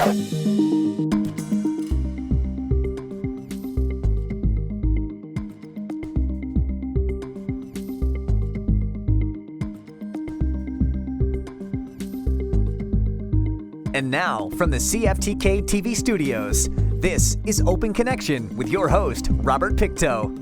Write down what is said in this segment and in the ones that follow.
And now, from the CFTK-TV studios, this is Open Connection with your host, Robert Pictou.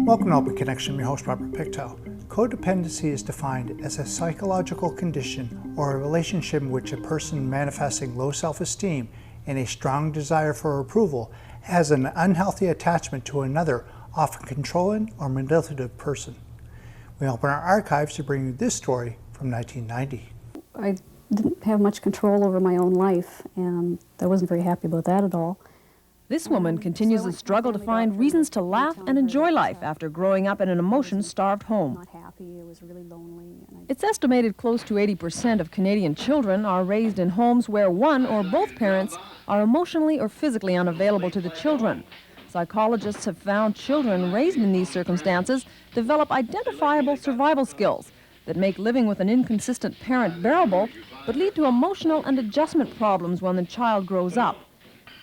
Welcome to Open Connection. I'm your host, Robert Pictou. Codependency is defined as a psychological condition or a relationship in which a person manifesting low self-esteem and a strong desire for approval has an unhealthy attachment to another, often controlling or manipulative person. We open our archives to bring you this story from 1990. I didn't have much control over my own life, and I wasn't very happy about that at all. This woman continues the struggle to find reasons to laugh and enjoy life after growing up in an emotion-starved home. Not happy, I was really lonely. It's estimated close to 80% of Canadian children are raised in homes where one or both parents are emotionally or physically unavailable to the children. Psychologists have found children raised in these circumstances develop identifiable survival skills that make living with an inconsistent parent bearable, but lead to emotional and adjustment problems when the child grows up.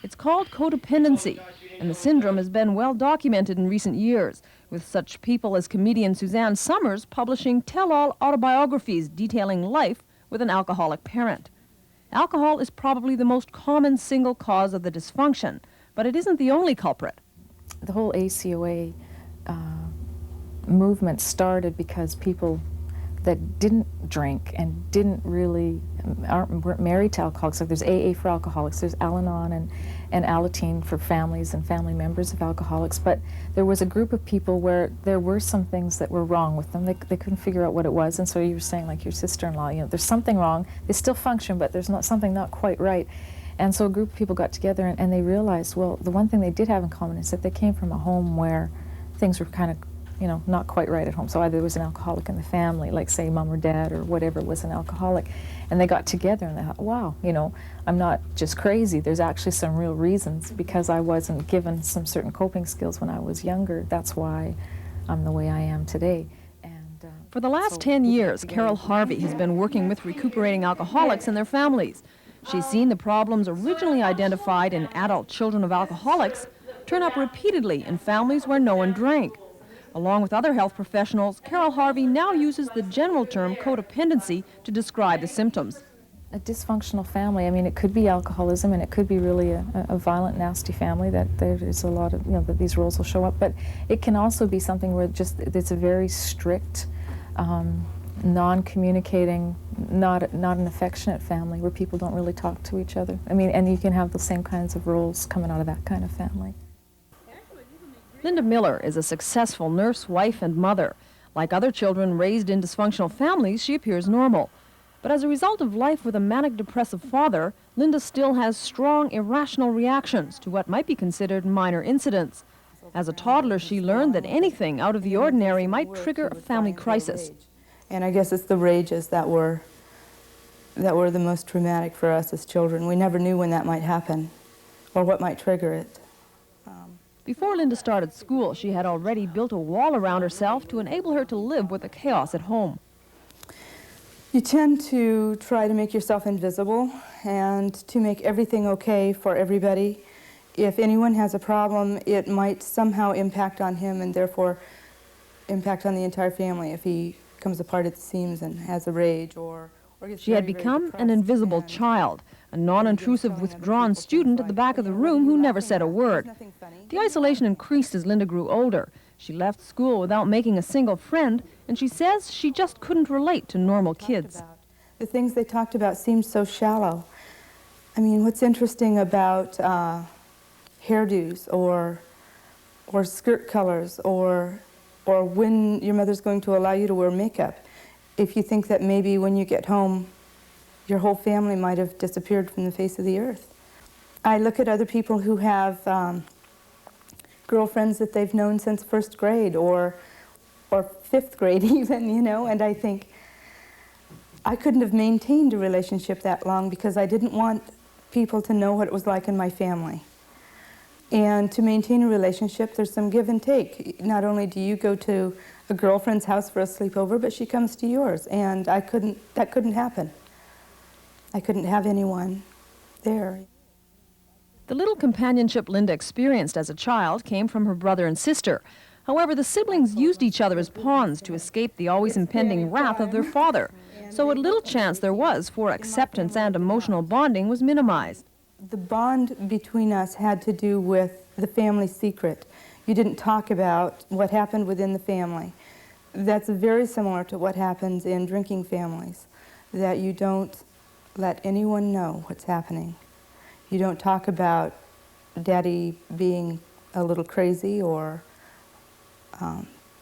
It's called codependency, and the syndrome has been well documented in recent years, with such people as comedian Suzanne Summers publishing tell-all autobiographies detailing life with an alcoholic parent. Alcohol is probably the most common single cause of the dysfunction, but it isn't the only culprit. The whole ACOA movement started because people that didn't drink and weren't married to alcoholics. So there's AA for alcoholics, there's Al-Anon and Alateen for families and family members of alcoholics, but there was a group of people where there were some things that were wrong with them. They couldn't figure out what it was, and so you were saying, like your sister-in-law, you know, there's something wrong. They still function, but there's something not quite right. And so a group of people got together and they realized, well, the one thing they did have in common is that they came from a home where things were kind of, you know, not quite right at home. So either there was an alcoholic in the family, like say mom or dad or whatever was an alcoholic, and they got together and they thought, wow, you know, I'm not just crazy. There's actually some real reasons because I wasn't given some certain coping skills when I was younger. That's why I'm the way I am today. And for the last 10 years, Carol Harvey has been working with recuperating alcoholics and their families. She's seen the problems originally identified in adult children of alcoholics turn up repeatedly in families where no one drank. Along with other health professionals, Carol Harvey now uses the general term codependency to describe the symptoms. A dysfunctional family, I mean, it could be alcoholism and it could be really a violent, nasty family that there is a lot of, you know, that these roles will show up, but it can also be something where it's a very strict, non-communicating, not an affectionate family where people don't really talk to each other. I mean, and you can have the same kinds of roles coming out of that kind of family. Linda Miller is a successful nurse, wife, and mother. Like other children raised in dysfunctional families, she appears normal. But as a result of life with a manic-depressive father, Linda still has strong, irrational reactions to what might be considered minor incidents. As a toddler, she learned that anything out of the ordinary might trigger a family crisis. And I guess it's the rages that were the most traumatic for us as children. We never knew when that might happen or what might trigger it. Before Linda started school, she had already built a wall around herself to enable her to live with the chaos at home. You tend to try to make yourself invisible and to make everything okay for everybody. If anyone has a problem, it might somehow impact on him and therefore impact on the entire family if he comes apart at the seams and has a rage or gets She had become an invisible child, a non-intrusive, withdrawn student at the back of the room who never said a word. The isolation increased as Linda grew older. She left school without making a single friend, and she says she just couldn't relate to normal kids. The things they talked about seemed so shallow. I mean, what's interesting about hairdos or skirt colors or when your mother's going to allow you to wear makeup, if you think that maybe when you get home, your whole family might have disappeared from the face of the earth. I look at other people who have girlfriends that they've known since first grade or fifth grade even, you know, and I think I couldn't have maintained a relationship that long because I didn't want people to know what it was like in my family. And to maintain a relationship, there's some give and take. Not only do you go to a girlfriend's house for a sleepover, but she comes to yours. And that couldn't happen. I couldn't have anyone there. The little companionship Linda experienced as a child came from her brother and sister. However, the siblings used each other as pawns to escape the always impending wrath of their father. So what little chance there was for acceptance and emotional bonding was minimized. The bond between us had to do with the family secret. You didn't talk about what happened within the family. That's very similar to what happens in drinking families, that you don't let anyone know what's happening. You don't talk about Daddy being a little crazy or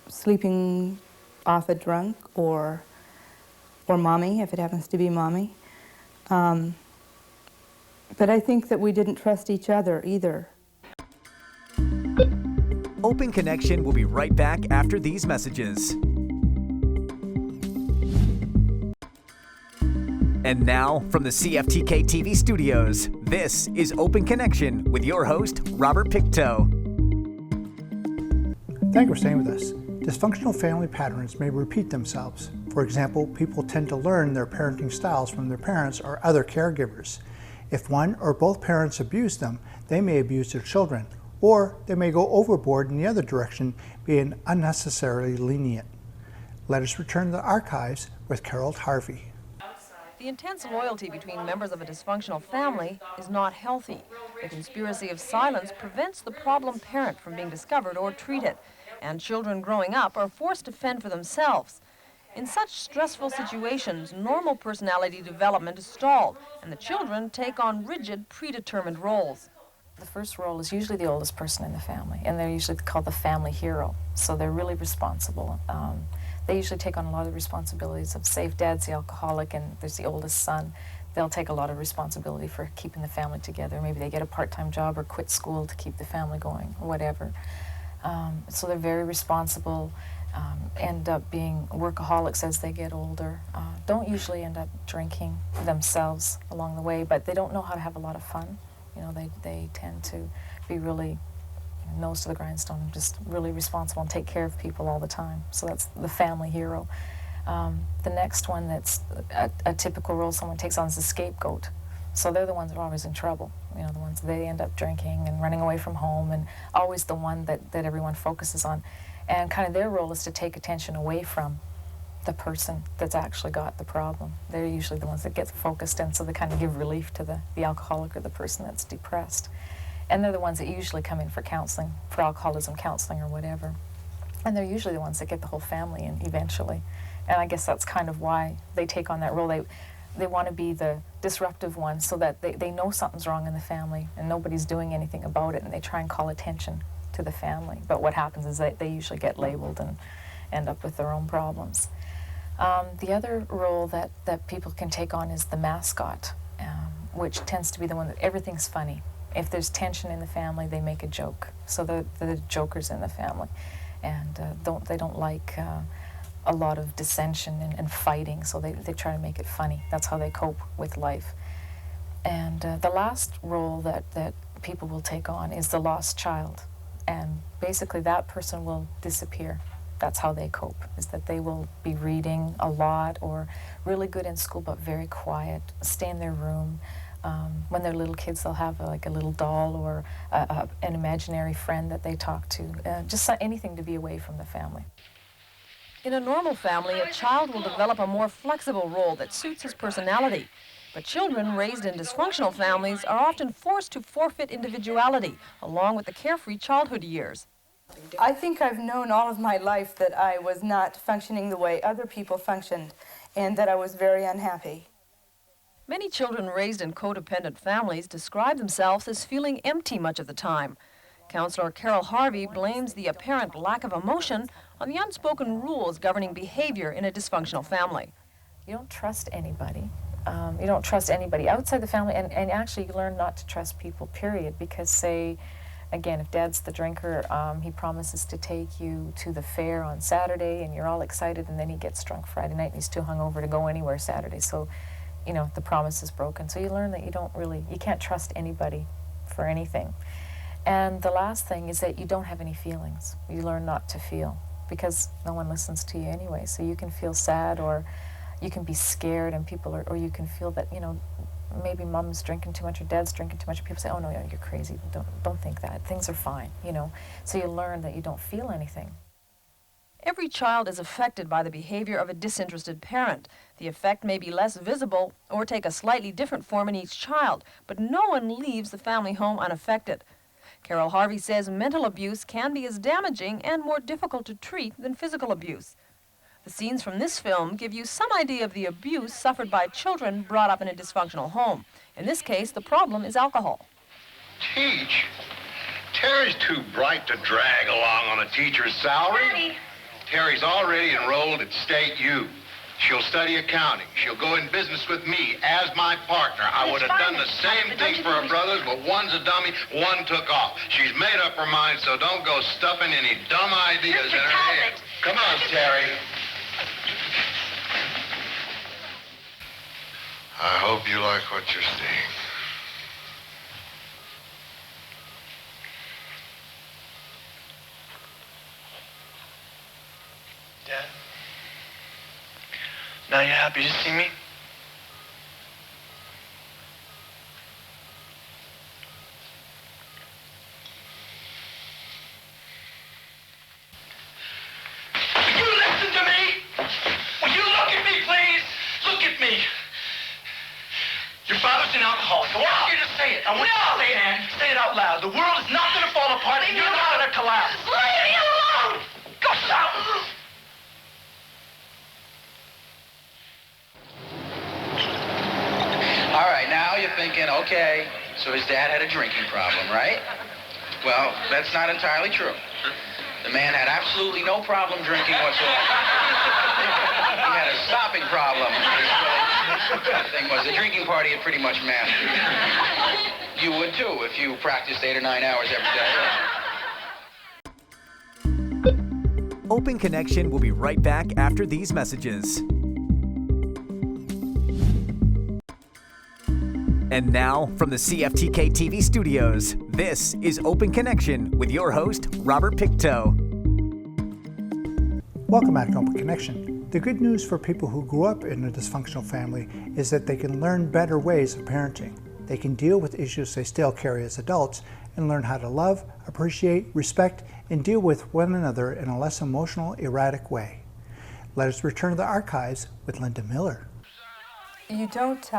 sleeping off a drunk, or Mommy, if it happens to be Mommy. But I think that we didn't trust each other either. Open Connection will be right back after these messages. And now, from the CFTK-TV studios, this is Open Connection with your host, Robert Pictou. Thank you for staying with us. Dysfunctional family patterns may repeat themselves. For example, people tend to learn their parenting styles from their parents or other caregivers. If one or both parents abuse them, they may abuse their children, or they may go overboard in the other direction, being unnecessarily lenient. Let us return to the archives with Carol Harvey. The intense loyalty between members of a dysfunctional family is not healthy. The conspiracy of silence prevents the problem parent from being discovered or treated, and children growing up are forced to fend for themselves. In such stressful situations, normal personality development is stalled, and the children take on rigid, predetermined roles. The first role is usually the oldest person in the family, and they're usually called the family hero, so they're really responsible. They usually take on a lot of the responsibilities of, say, if Dad's the alcoholic and there's the oldest son, they'll take a lot of responsibility for keeping the family together. Maybe they get a part-time job or quit school to keep the family going, or whatever. So they're very responsible, end up being workaholics as they get older, don't usually end up drinking themselves along the way, but they don't know how to have a lot of fun. You know, they tend to be really nose to the grindstone, just really responsible and take care of people all the time. So that's the family hero. The next one that's a typical role someone takes on is the scapegoat. So they're the ones that are always in trouble. You know, the ones they end up drinking and running away from home, and always the one that everyone focuses on. And kind of their role is to take attention away from the person that's actually got the problem. They're usually the ones that get focused in, so they kind of give relief to the alcoholic or the person that's depressed. And they're the ones that usually come in for counseling, for alcoholism counseling or whatever. And they're usually the ones that get the whole family in eventually. And I guess that's kind of why they take on that role. They want to be the disruptive one, so that they know something's wrong in the family and nobody's doing anything about it, and they try and call attention to the family. But what happens is they usually get labeled and end up with their own problems. The other role that people can take on is the mascot, which tends to be the one that everything's funny. If there's tension in the family, they make a joke. So they're the jokers in the family. And they don't like a lot of dissension and fighting, so they try to make it funny. That's how they cope with life. And the last role that people will take on is the lost child. And basically that person will disappear. That's how they cope, is that they will be reading a lot, or really good in school but very quiet, stay in their room. When they're little kids, they'll have like a little doll or an imaginary friend that they talk to, just anything to be away from the family. In a normal family, a child will develop a more flexible role that suits his personality. But children raised in dysfunctional families are often forced to forfeit individuality, along with the carefree childhood years. I think I've known all of my life that I was not functioning the way other people functioned, and that I was very unhappy. Many children raised in codependent families describe themselves as feeling empty much of the time. Counselor Carol Harvey blames the apparent lack of emotion on the unspoken rules governing behavior in a dysfunctional family. You don't trust anybody. You don't trust anybody outside the family, and actually you learn not to trust people, period, because say, again, if Dad's the drinker, he promises to take you to the fair on Saturday, and you're all excited, and then he gets drunk Friday night, and he's too hungover to go anywhere Saturday. So, you know, the promise is broken. So you learn that you can't trust anybody for anything. And the last thing is that you don't have any feelings. You learn not to feel, because no one listens to you anyway. So you can feel sad, or you can be scared, and or you can feel that, you know, maybe mom's drinking too much or dad's drinking too much, and people say, oh no, you're crazy, don't think that, things are fine, you know. So you learn that you don't feel anything. Every child is affected by the behavior of a disinterested parent. The effect may be less visible or take a slightly different form in each child, but no one leaves the family home unaffected. Carol Harvey says mental abuse can be as damaging and more difficult to treat than physical abuse. The scenes from this film give you some idea of the abuse suffered by children brought up in a dysfunctional home. In this case, the problem is alcohol. Teach? Terry's too bright to drag along on a teacher's salary. Daddy. Terry's already enrolled at State U. She'll study accounting. She'll go in business with me as my partner. I would have done the same thing for her brothers, but one's a dummy, one took off. She's made up her mind, so don't go stuffing any dumb ideas in her head. Come on, Terry. I hope you like what you're seeing. Dad? Now you're happy to see me? Will you listen to me? Will you look at me, please? Look at me. Your father's an alcoholic. I want you to say it. I want you to say it, Ann. Say it out loud. The world is not going to fall apart and you're not going to collapse. Leave me alone! Go stop! All right, now you're thinking, okay, so his dad had a drinking problem, right? Well, that's not entirely true. The man had absolutely no problem drinking whatsoever. He had a stopping problem. The thing was, the drinking party had pretty much mastered. You would too if you practiced 8 or 9 hours every day. Open Connection will be right back after these messages. And now, from the CFTK-TV studios, this is Open Connection with your host, Robert Pictou. Welcome back to Open Connection. The good news for people who grew up in a dysfunctional family is that they can learn better ways of parenting. They can deal with issues they still carry as adults and learn how to love, appreciate, respect, and deal with one another in a less emotional, erratic way. Let us return to the archives with Linda Miller. You don't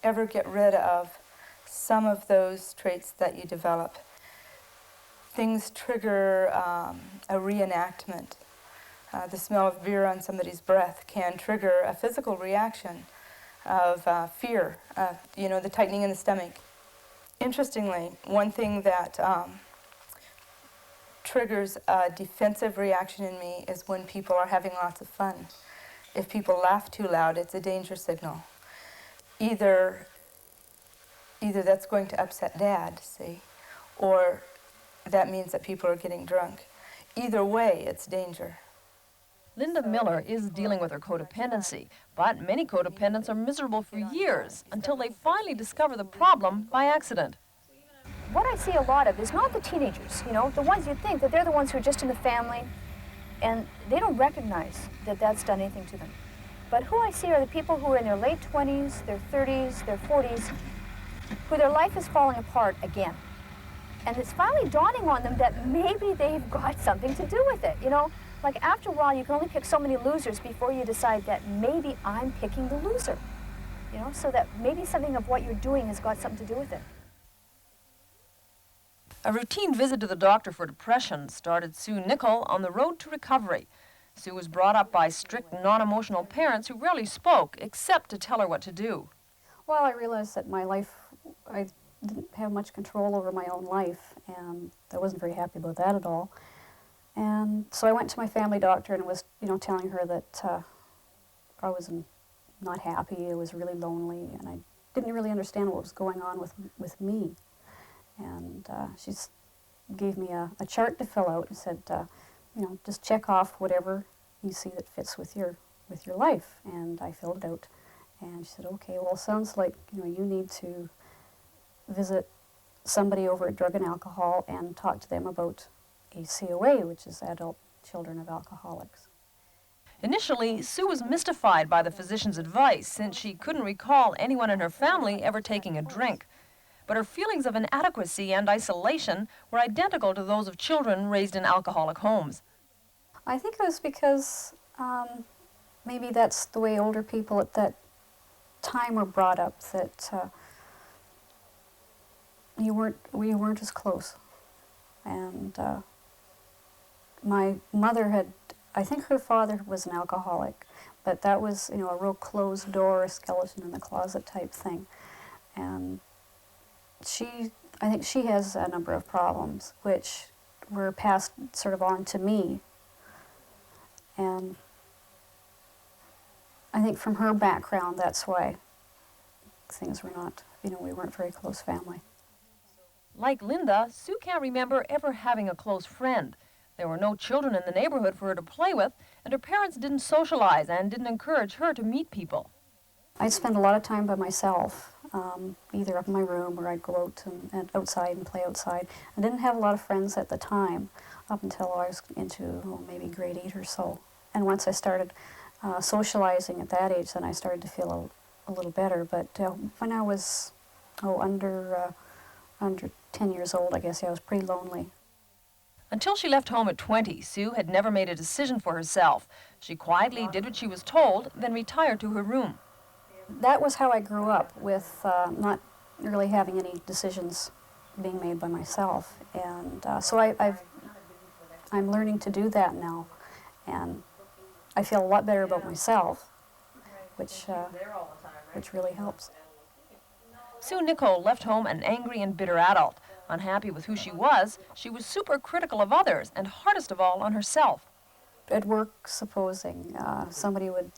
ever get rid of some of those traits that you develop. Things trigger a reenactment. The smell of beer on somebody's breath can trigger a physical reaction of fear, the tightening in the stomach. Interestingly, one thing that triggers a defensive reaction in me is when people are having lots of fun. If people laugh too loud, it's a danger signal. Either that's going to upset Dad, see, or that means that people are getting drunk. Either way, it's danger. Linda Miller is dealing with her codependency, but many codependents are miserable for years until they finally discover the problem by accident. What I see a lot of is not the teenagers, the ones you think that they're the ones who are just in the family, and they don't recognize that that's done anything to them. But who I see are the people who are in their late 20s, their 30s, their 40s, who their life is falling apart again. And it's finally dawning on them that maybe they've got something to do with it, Like after a while, you can only pick so many losers before you decide that maybe I'm picking the loser, so that maybe something of what you're doing has got something to do with it. A routine visit to the doctor for depression started Sue Nichol on the road to recovery. Sue was brought up by strict, non-emotional parents who rarely spoke except to tell her what to do. Well, I realized that my life, I didn't have much control over my own life, and I wasn't very happy about that at all. And so I went to my family doctor and was, telling her that I was not happy, I was really lonely, and I didn't really understand what was going on with me. And she gave me a chart to fill out and said, just check off whatever you see that fits with your life. And I filled it out. And she said, okay, well, it sounds like, you need to visit somebody over at Drug and Alcohol and talk to them about a COA, which is Adult Children of Alcoholics. Initially, Sue was mystified by the physician's advice since she couldn't recall anyone in her family ever taking a drink. But her feelings of inadequacy and isolation were identical to those of children raised in alcoholic homes. I think it was because maybe that's the way older people at that time were brought up, that we weren't as close. And my mother had, I think her father was an alcoholic, but that was, you know, a real closed door, skeleton in the closet type thing. And I think she has a number of problems, which were passed sort of on to me. And I think from her background, that's why things were not, you know, we weren't very close family. Like Linda, Sue can't remember ever having a close friend. There were no children in the neighborhood for her to play with, and her parents didn't socialize and didn't encourage her to meet people. I'd spend a lot of time by myself, either up in my room or I'd go out and outside and play outside. I didn't have a lot of friends at the time, up until I was into maybe grade 8 or so. And once I started socializing at that age, then I started to feel a little better. But when I was under 10 years old, I guess, I was pretty lonely. Until she left home at 20, Sue had never made a decision for herself. She quietly did what she was told, then retired to her room. That was how I grew up, with not really having any decisions being made by myself. And so I'm learning to do that now. And I feel a lot better about myself, which really helps. Sue Nicole left home an angry and bitter adult. Unhappy with who she was super critical of others, and hardest of all on herself. At work, supposing somebody would,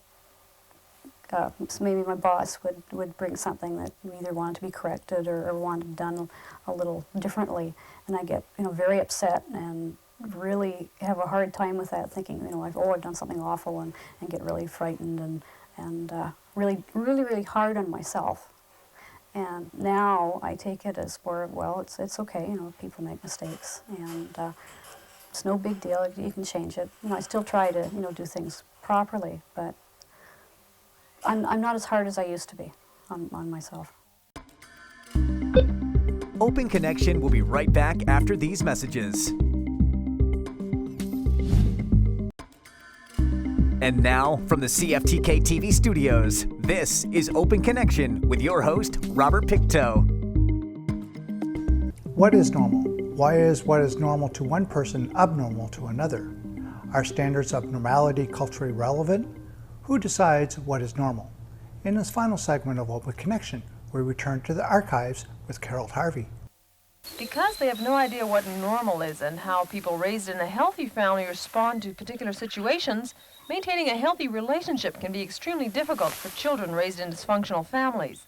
maybe my boss would bring something that either wanted to be corrected or wanted done a little differently, and I get, you know, very upset and really have a hard time with that, thinking, you know, I've done something awful, and get really frightened and really hard on myself. And now I take it as more of, well, it's okay, you know, people make mistakes, and it's no big deal, you can change it. You know, I still try to, you know, do things properly, but I'm not as hard as I used to be on myself. Open Connection will be right back after these messages. And now, from the CFTK-TV studios, this is Open Connection with your host, Robert Pictou. What is normal? Why is what is normal to one person abnormal to another? Are standards of normality culturally relevant? Who decides what is normal? In this final segment of Open Connection, we return to the archives with Carol Harvey. Because they have no idea what normal is and how people raised in a healthy family respond to particular situations, maintaining a healthy relationship can be extremely difficult for children raised in dysfunctional families.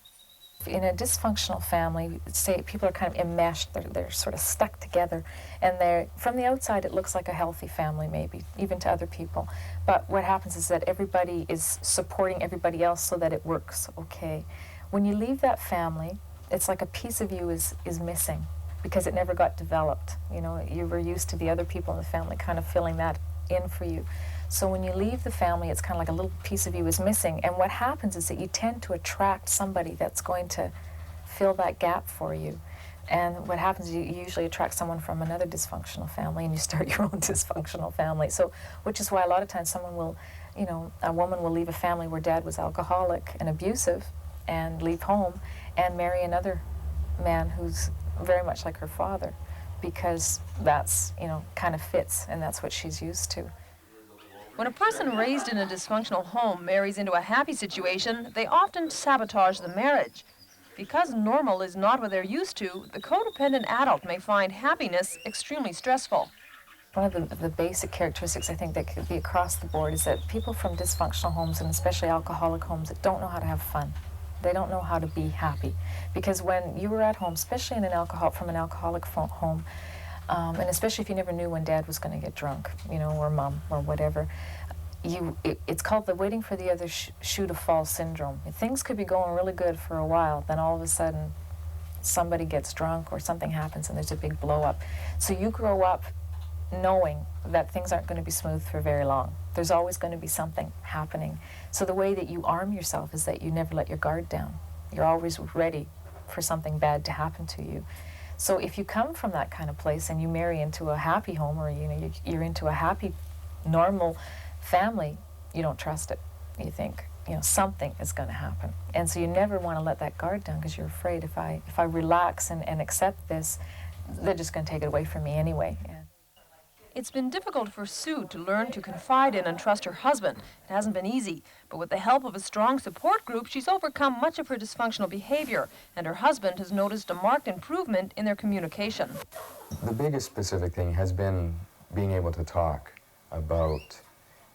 In a dysfunctional family, say people are kind of enmeshed, they're sort of stuck together, and from the outside it looks like a healthy family maybe, even to other people. But what happens is that everybody is supporting everybody else so that it works okay. When you leave that family, it's like a piece of you is missing because it never got developed. You know, you were used to the other people in the family kind of filling that in for you. So when you leave the family, it's kind of like a little piece of you is missing. And what happens is that you tend to attract somebody that's going to fill that gap for you. And what happens is you usually attract someone from another dysfunctional family, and you start your own dysfunctional family. So, which is why a lot of times someone will, you know, a woman will leave a family where dad was alcoholic and abusive and leave home and marry another man who's very much like her father, because that's, you know, kind of fits, and that's what she's used to. When a person raised in a dysfunctional home marries into a happy situation, they often sabotage the marriage. Because normal is not what they're used to, the codependent adult may find happiness extremely stressful. One of the basic characteristics I think that could be across the board is that people from dysfunctional homes, and especially alcoholic homes, that don't know how to have fun. They don't know how to be happy. Because when you were at home, especially in from an alcoholic home, and especially if you never knew when dad was going to get drunk, you know, or mom, or whatever, it's called the waiting for the other shoe to fall syndrome. Things could be going really good for a while, then all of a sudden somebody gets drunk or something happens and there's a big blow up. So you grow up knowing that things aren't going to be smooth for very long. There's always going to be something happening. So the way that you arm yourself is that you never let your guard down. You're always ready for something bad to happen to you. So if you come from that kind of place and you marry into a happy home, or you're into a happy, normal family, you don't trust it. You think, something is going to happen. And so you never want to let that guard down because you're afraid if I relax and accept this, they're just going to take it away from me anyway. Yeah. It's been difficult for Sue to learn to confide in and trust her husband. It hasn't been easy, but with the help of a strong support group, she's overcome much of her dysfunctional behavior, and her husband has noticed a marked improvement in their communication. The biggest specific thing has been being able to talk about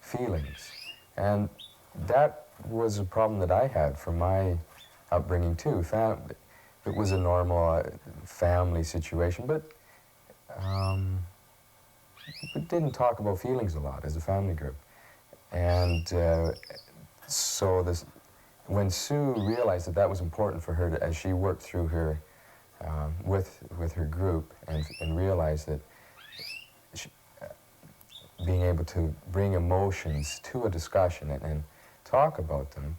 feelings, and that was a problem that I had from my upbringing too. It was a normal family situation, but we didn't talk about feelings a lot as a family group. And so when Sue realized that that was important for her as she worked through her, with her group and realized that being able to bring emotions to a discussion and talk about them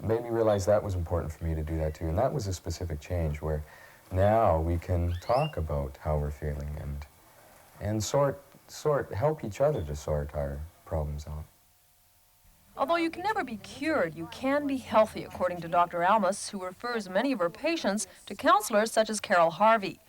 made me realize that was important for me to do that too. And that was a specific change where now we can talk about how we're feeling and help each other to sort our problems out. Although you can never be cured, you can be healthy, according to Dr. Almus, who refers many of her patients to counselors such as Carol Harvey.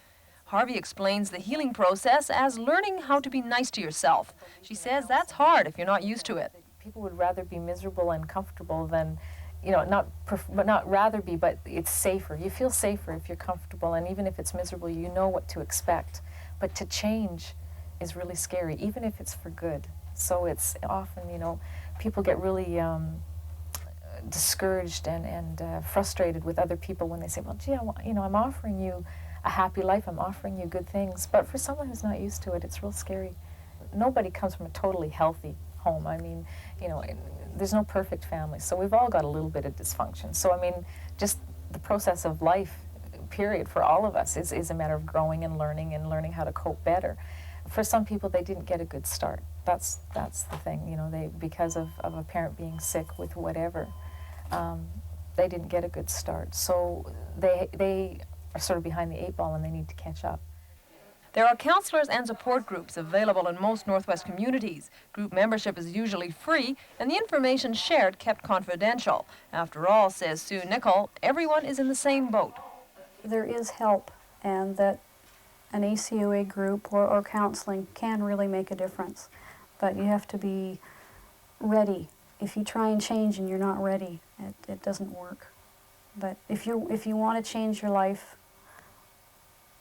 Harvey explains the healing process as learning how to be nice to yourself. She says that's hard if you're not used to it. People would rather be miserable and comfortable than, not rather be, but it's safer. You feel safer if you're comfortable, and even if it's miserable, you know what to expect. But to change is really scary, even if it's for good. So it's often, people get really discouraged and frustrated with other people when they say, well, gee, I'm offering you a happy life, I'm offering you good things. But for someone who's not used to it, it's real scary. Nobody comes from a totally healthy home. I mean, there's no perfect family, so we've all got a little bit of dysfunction. So, I mean, just the process of life, period, for all of us is a matter of growing and learning how to cope better. For some people, they didn't get a good start. That's the thing, because of a parent being sick with whatever, they didn't get a good start. So they are sort of behind the 8 ball and they need to catch up. There are counselors and support groups available in most Northwest communities. Group membership is usually free, and the information shared kept confidential. After all, says Sue Nichol, everyone is in the same boat. There is help, and that an ACOA group or counseling can really make a difference. But you have to be ready. If you try and change and you're not ready, it doesn't work. But if you want to change your life,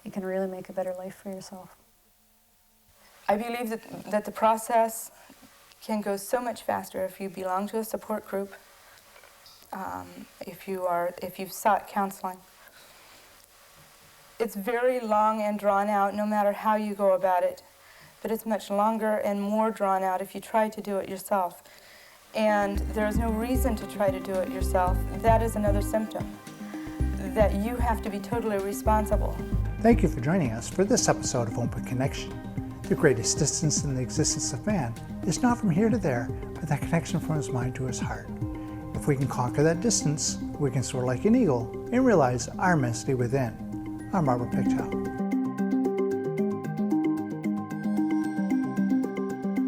you can really make a better life for yourself. I believe that the process can go so much faster if you belong to a support group, if you've sought counseling. It's very long and drawn out no matter how you go about it, but it's much longer and more drawn out if you try to do it yourself. And there's no reason to try to do it yourself. That is another symptom, that you have to be totally responsible. Thank you for joining us for this episode of Open Connection. The greatest distance in the existence of man is not from here to there, but that connection from his mind to his heart. If we can conquer that distance, we can soar like an eagle and realize our immensity within. I'm Robert Pictou.